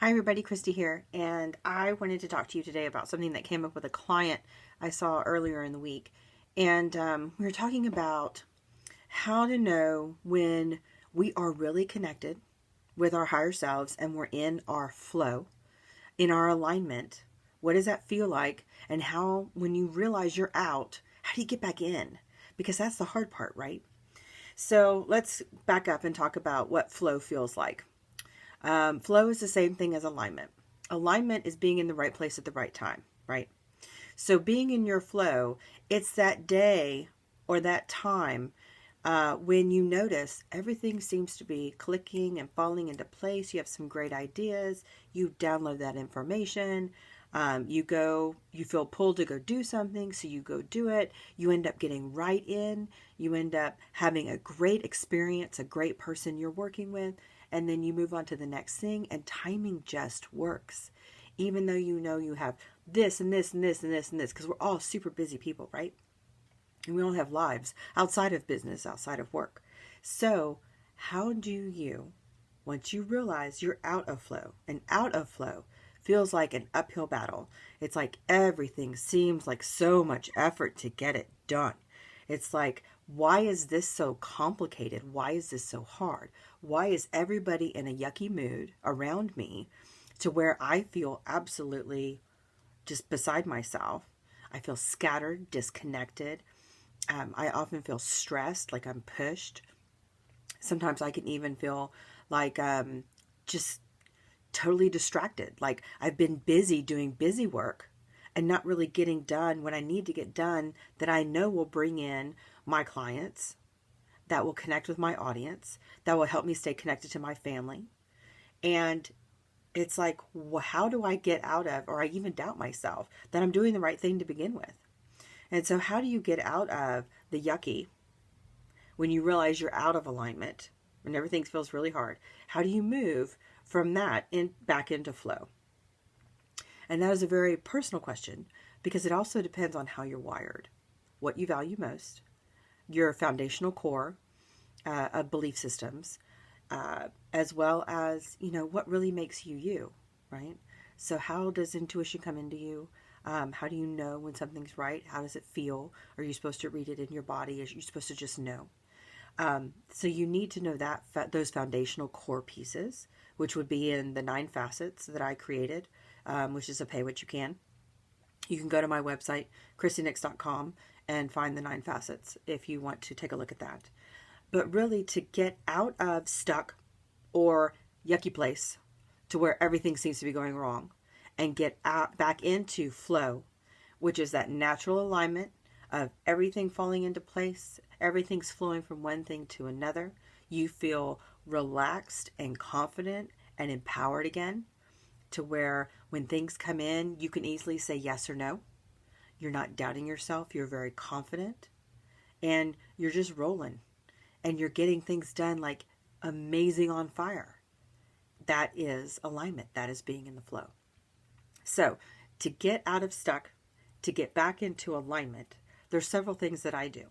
Hi everybody, Christy here, and I wanted to talk to you today about something that came up with a client I saw earlier in the week. And we were talking about how to know when we are really connected with our higher selves and we're in our flow, in our alignment. What does that feel like? And how, when you realize you're out, how do you get back in? Because that's the hard part, right? So let's back up and talk about what flow feels like. Flow is the same thing as alignment. Alignment is being in the right place at the right time, right? So being in your flow, it's that day or that time when you notice everything seems to be clicking and falling into place. You have some great ideas. You download that information. You feel pulled to go do something, so you go do it. You end up getting right in. You end up having a great experience, a great person you're working with, and then you move on to the next thing, and timing just works. Even though you know you have this and this and this and this and this, because we're all super busy people, right? And we all have lives outside of business, outside of work. So, how do you, once you realize you're out of flow, and out of flow feels like an uphill battle. It's like everything seems like so much effort to get it done. It's like, why is this so complicated? Why is this so hard? Why is everybody in a yucky mood around me to where I feel absolutely just beside myself? I feel scattered, disconnected. I often feel stressed, like I'm pushed. Sometimes I can even feel like just totally distracted. Like I've been busy doing busy work and not really getting done what I need to get done that I know will bring in my clients, that will connect with my audience, that will help me stay connected to my family. And it's like, well, how do I get out of, or I even doubt myself that I'm doing the right thing to begin with? And so, how do you get out of the yucky when you realize you're out of alignment, when everything feels really hard? How do you move from that back into flow? And that is a very personal question because it also depends on how you're wired, what you value most, your foundational core of belief systems, as well as, what really makes you you, right? So how does intuition come into you? How do you know when something's right? How does it feel? Are you supposed to read it in your body? Are you supposed to just know? So you need to know those foundational core pieces, which would be in the 9 facets that I created, which is a pay what you can. You can go to my website, christynix.com, and find the 9 facets if you want to take a look at that. But really, to get out of stuck or yucky place to where everything seems to be going wrong and get out back into flow, which is that natural alignment of everything falling into place, everything's flowing from one thing to another. You feel relaxed and confident and empowered again, to where when things come in, you can easily say yes or no. You're not doubting yourself, you're very confident, and you're just rolling. And you're getting things done like amazing on fire. That is alignment. That is being in the flow. So, to get out of stuck, to get back into alignment, there's several things that I do.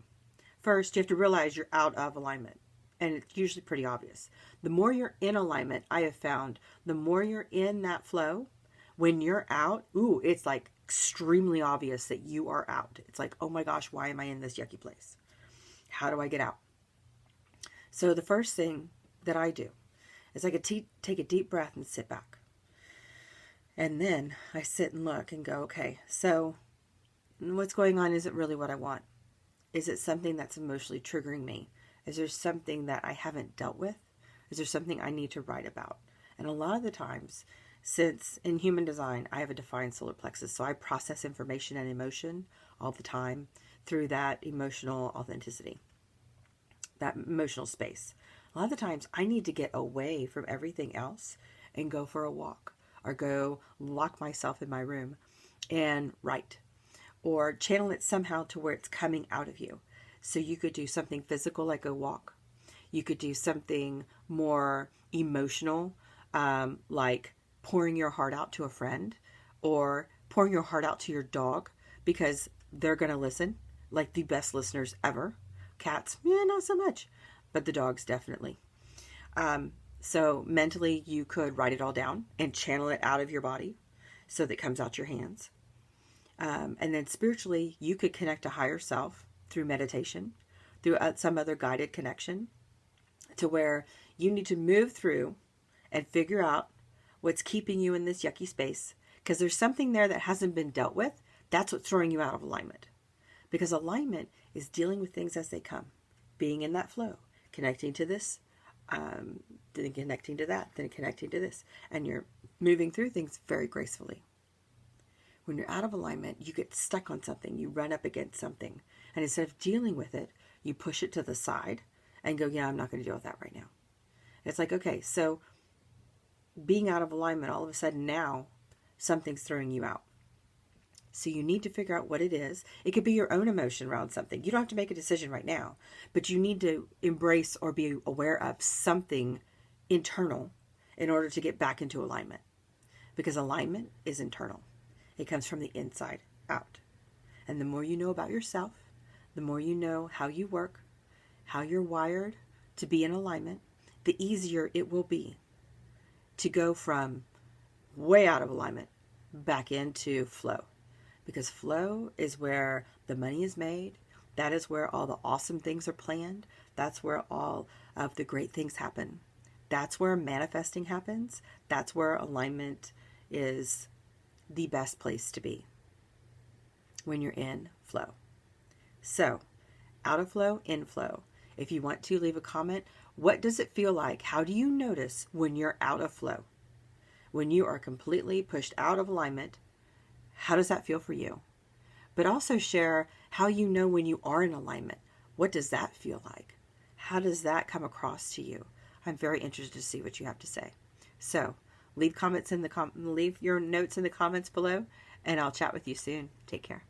First, you have to realize you're out of alignment. And it's usually pretty obvious. The more you're in alignment, I have found, the more you're in that flow, when you're out, it's like extremely obvious that you are out. It's like, oh my gosh, why am I in this yucky place? How do I get out? So the first thing that I do is I could take a deep breath and sit back. And then I sit and look and go, okay, so what's going on isn't really what I want. Is it something that's emotionally triggering me? Is there something that I haven't dealt with? Is there something I need to write about? And a lot of the times, since in human design, I have a defined solar plexus, so I process information and emotion all the time through that emotional authenticity, that emotional space. A lot of the times I need to get away from everything else and go for a walk or go lock myself in my room and write or channel it somehow to where it's coming out of you. So you could do something physical like a walk. You could do something more emotional, like pouring your heart out to a friend or pouring your heart out to your dog, because they're going to listen, like the best listeners ever. Cats, yeah, not so much, but the dogs definitely. So mentally, you could write it all down and channel it out of your body so that it comes out your hands. And then spiritually, you could connect to higher self through meditation, through some other guided connection, to where you need to move through and figure out what's keeping you in this yucky space. Because there's something there that hasn't been dealt with. That's what's throwing you out of alignment. Because alignment is dealing with things as they come, being in that flow, connecting to this, then connecting to that, then connecting to this. And you're moving through things very gracefully. When you're out of alignment, you get stuck on something, you run up against something. And instead of dealing with it, you push it to the side and go, yeah, I'm not going to deal with that right now. It's like, okay, so being out of alignment, all of a sudden now something's throwing you out. So you need to figure out what it is. It could be your own emotion around something. You don't have to make a decision right now, but you need to embrace or be aware of something internal in order to get back into alignment. Because alignment is internal. It comes from the inside out. And the more you know about yourself, the more you know how you work, how you're wired to be in alignment, the easier it will be to go from way out of alignment back into flow. Because flow is where the money is made. That is where all the awesome things are planned. That's where all of the great things happen. That's where manifesting happens. That's where alignment is the best place to be when you're in flow. So, out of flow, in flow. If you want to leave a comment, what does it feel like? How do you notice when you're out of flow? When you are completely pushed out of alignment, how does that feel for you? But also share how you know when you are in alignment. What does that feel like? How does that come across to you? I'm very interested to see what you have to say. So, leave your notes in the comments below, and I'll chat with you soon. Take care.